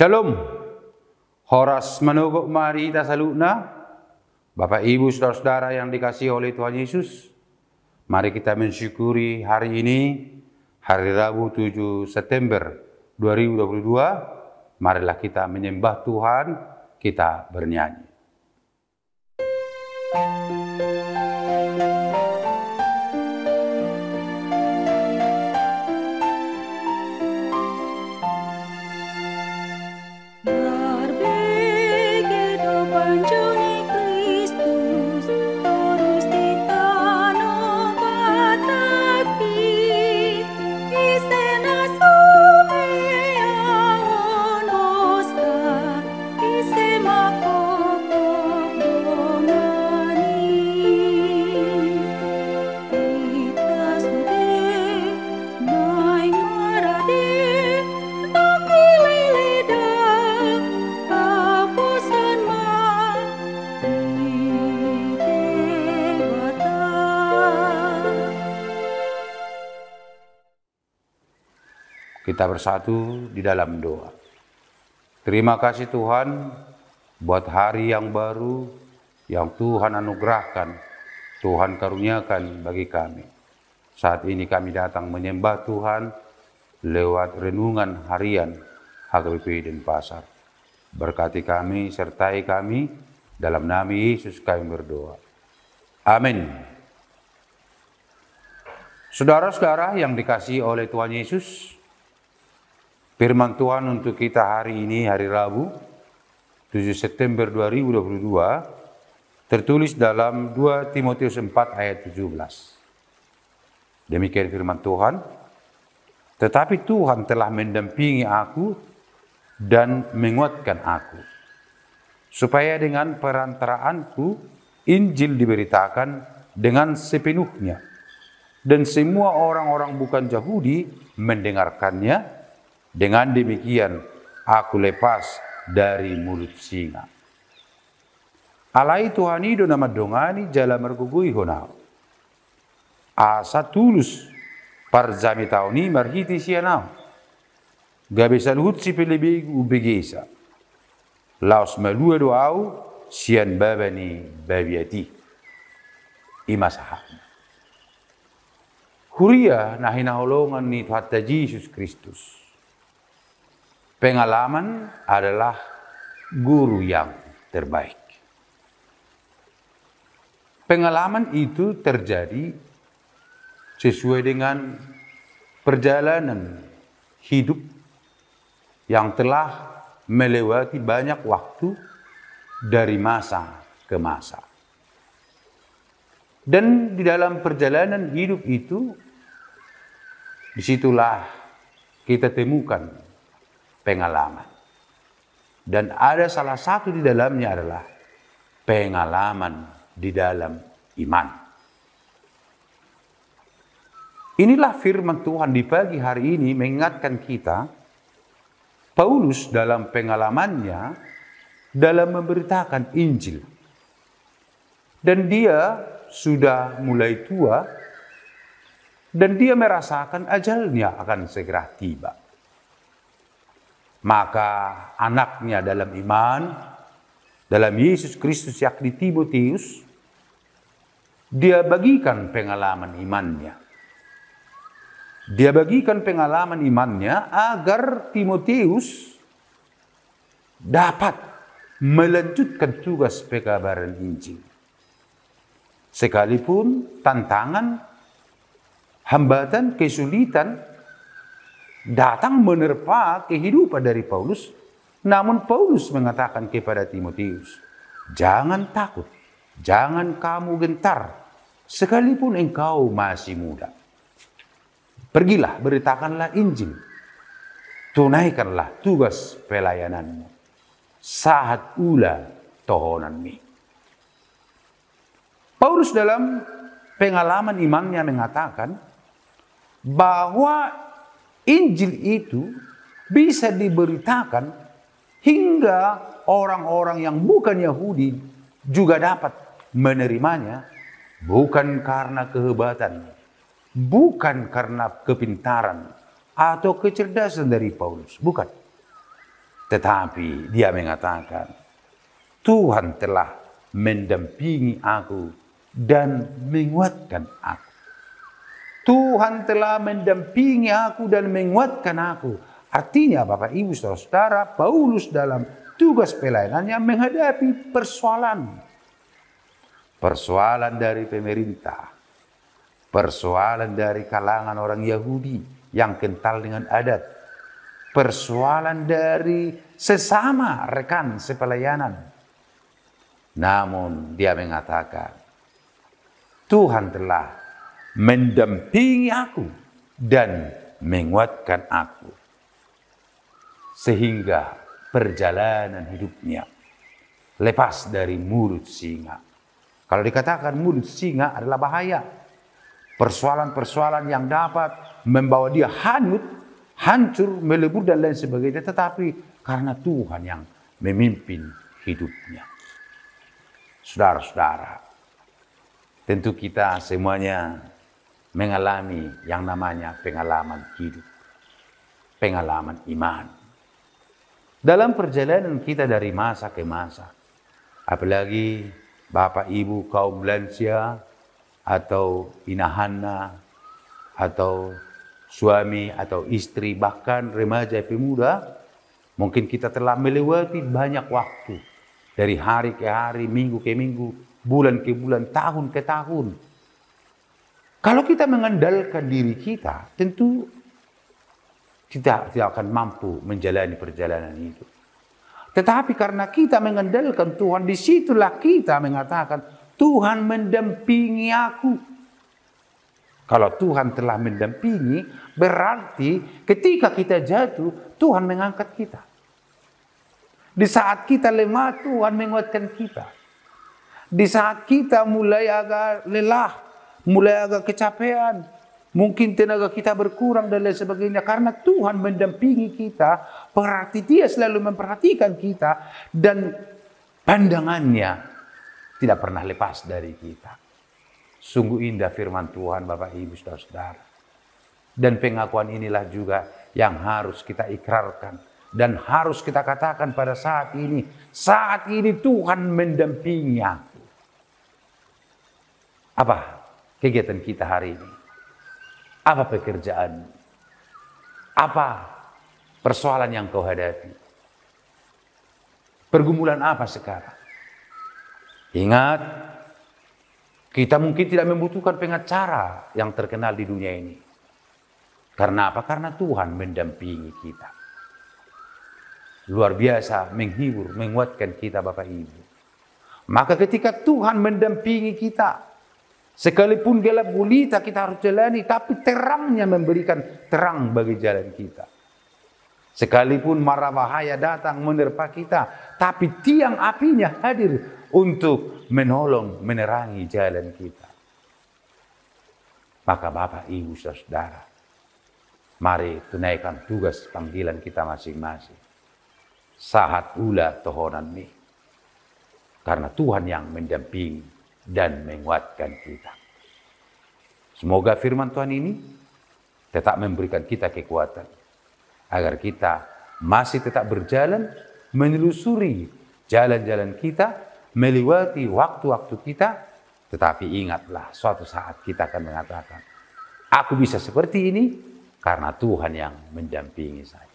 Shalom. Horas menuguk mari kita salutna. Bapak Ibu saudara-saudara yang dikasihi oleh Tuhan Yesus. Mari kita mensyukuri hari ini, hari Rabu 7 September 2022. Marilah kita menyembah Tuhan, kita bernyanyi. Kita bersatu di dalam doa. Terima kasih Tuhan buat hari yang baru yang Tuhan anugerahkan, Tuhan karuniakan bagi kami. Saat ini kami datang menyembah Tuhan lewat renungan harian HKBP Denpasar. Berkati kami, sertai kami, dalam nama Yesus kami berdoa. Amin. Saudara-saudara yang dikasihi oleh Tuhan Yesus, firman Tuhan untuk kita hari ini, hari Rabu, 7 September 2022, tertulis dalam 2 Timotius 4 ayat 17. Demikian firman Tuhan, tetapi Tuhan telah mendampingi aku dan menguatkan aku, supaya dengan perantaraanku Injil diberitakan dengan sepenuhnya, dan semua orang-orang bukan Yahudi mendengarkannya. Dengan demikian, aku lepas dari mulut singa. Alai Tuhan ido nama dongani jala mergugui honau. Asa tulus parzami tauni marhiti sianau. Gabesan hutsi pelebegu ubegesa. Laos malua doau sian babani babiati. Imasahak. Huria nahina holongan ni Tuhan Yesus Kristus. Pengalaman adalah guru yang terbaik. Pengalaman itu terjadi sesuai dengan perjalanan hidup yang telah melewati banyak waktu dari masa ke masa. Dan di dalam perjalanan hidup itu, disitulah kita temukan pengalaman. Dan ada salah satu di dalamnya adalah pengalaman di dalam iman. Inilah firman Tuhan di pagi hari ini mengingatkan kita, Paulus dalam pengalamannya dalam memberitakan Injil. Dan dia sudah mulai tua dan dia merasakan ajalnya akan segera tiba. Maka anaknya dalam iman, dalam Yesus Kristus yakni Timotius, dia bagikan pengalaman imannya. Dia bagikan pengalaman imannya agar Timotius dapat melanjutkan tugas pekabaran Injil. Sekalipun tantangan, hambatan, kesulitan datang menerpa kehidupan dari Paulus, namun Paulus mengatakan kepada Timotius, jangan takut, jangan kamu gentar, sekalipun engkau masih muda. Pergilah, beritakanlah Injil, tunaikanlah tugas pelayananmu, saat ula tohonanmi. Paulus dalam pengalaman imannya mengatakan bahwa Injil itu bisa diberitakan hingga orang-orang yang bukan Yahudi juga dapat menerimanya, bukan karena kehebatan, bukan karena kepintaran atau kecerdasan dari Paulus, bukan. Tetapi dia mengatakan, Tuhan telah mendampingi aku dan menguatkan aku. Tuhan telah mendampingi aku dan menguatkan aku. Artinya Bapak Ibu Saudara, Paulus dalam tugas pelayanannya menghadapi persoalan. Persoalan dari pemerintah. Persoalan dari kalangan orang Yahudi yang kental dengan adat. Persoalan dari sesama rekan sepelayanan. Namun dia mengatakan, Tuhan telah mendampingi aku dan menguatkan aku. Sehingga perjalanan hidupnya lepas dari mulut singa. Kalau dikatakan mulut singa adalah bahaya. Persoalan-persoalan yang dapat membawa dia hanyut, hancur, melebur dan lain sebagainya. Tetapi karena Tuhan yang memimpin hidupnya. Saudara-saudara, tentu kita semuanya mengalami yang namanya pengalaman hidup. Pengalaman iman. Dalam perjalanan kita dari masa ke masa. Apalagi Bapak Ibu kaum lansia atau inahana atau suami atau istri bahkan remaja pemuda. Mungkin kita telah melewati banyak waktu. Dari hari ke hari, minggu ke minggu, bulan ke bulan, tahun ke tahun. Kalau kita mengandalkan diri kita, tentu kita tidak akan mampu menjalani perjalanan itu. Tetapi karena kita mengandalkan Tuhan, disitulah kita mengatakan, Tuhan mendampingi aku. Kalau Tuhan telah mendampingi, berarti ketika kita jatuh, Tuhan mengangkat kita. Di saat kita lemah, Tuhan menguatkan kita. Di saat kita mulai agak lelah, mulai agak kecapean, mungkin tenaga kita berkurang dan lain sebagainya. Karena Tuhan mendampingi kita, berarti Dia selalu memperhatikan kita dan pandangannya tidak pernah lepas dari kita. Sungguh indah firman Tuhan Bapak Ibu Saudara-saudara. Dan pengakuan inilah juga yang harus kita ikrarkan. Dan harus kita katakan pada saat ini. Saat ini Tuhan mendampingi aku. Apa kegiatan kita hari ini? Apa pekerjaan? Apa persoalan yang kau hadapi? Pergumulan apa sekarang? Ingat, kita mungkin tidak membutuhkan pengacara yang terkenal di dunia ini. Karena apa? Karena Tuhan mendampingi kita. Luar biasa, menghibur, menguatkan kita Bapak Ibu. Maka ketika Tuhan mendampingi kita, sekalipun gelap gulita kita harus jalani, tapi terangnya memberikan terang bagi jalan kita. Sekalipun mara bahaya datang menerpa kita, tapi tiang apinya hadir untuk menolong, menerangi jalan kita. Maka Bapak, Ibu, Saudara, mari tunaikan tugas panggilan kita masing-masing. Sahat ula tohonan nih. Karena Tuhan yang mendampingi dan menguatkan kita. Semoga firman Tuhan ini tetap memberikan kita kekuatan. Agar kita masih tetap berjalan, menelusuri jalan-jalan kita, melewati waktu-waktu kita. Tetapi ingatlah, suatu saat kita akan mengatakan, aku bisa seperti ini karena Tuhan yang mendampingi saya.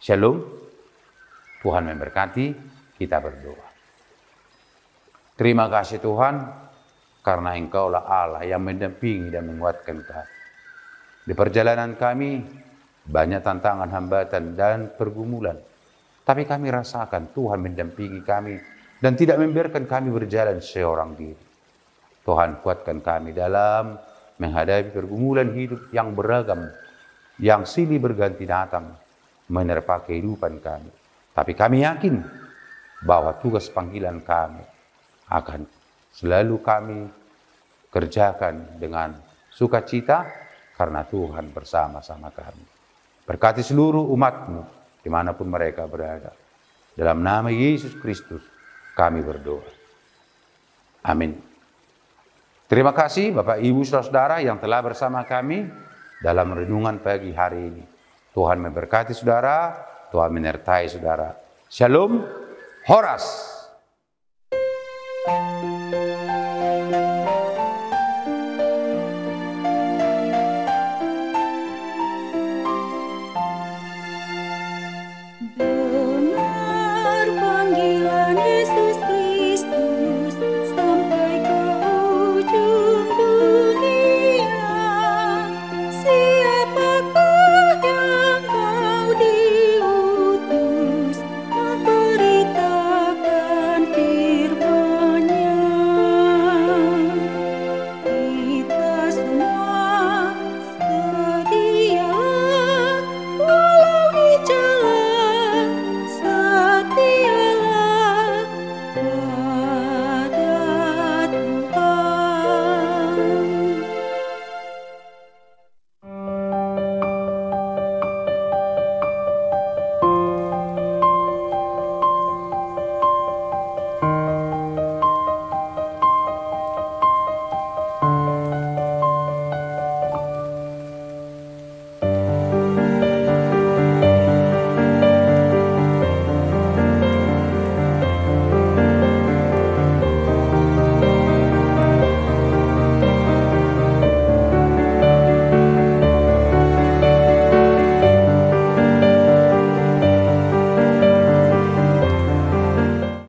Shalom. Tuhan memberkati, kita berdoa. Terima kasih Tuhan, karena Engkaulah Allah yang mendampingi dan menguatkan kami. Di perjalanan kami, banyak tantangan, hambatan, dan pergumulan. Tapi kami rasakan Tuhan mendampingi kami dan tidak membiarkan kami berjalan seorang diri. Tuhan kuatkan kami dalam menghadapi pergumulan hidup yang beragam, yang silih berganti datang, menerpa kehidupan kami. Tapi kami yakin bahwa tugas panggilan kami akan selalu kami kerjakan dengan sukacita karena Tuhan bersama-sama kami. Berkati seluruh umat-Mu dimanapun mereka berada. Dalam nama Yesus Kristus kami berdoa. Amin. Terima kasih Bapak Ibu Saudara yang telah bersama kami dalam renungan pagi hari ini. Tuhan memberkati saudara. Tuhan menyertai saudara. Shalom, Horas.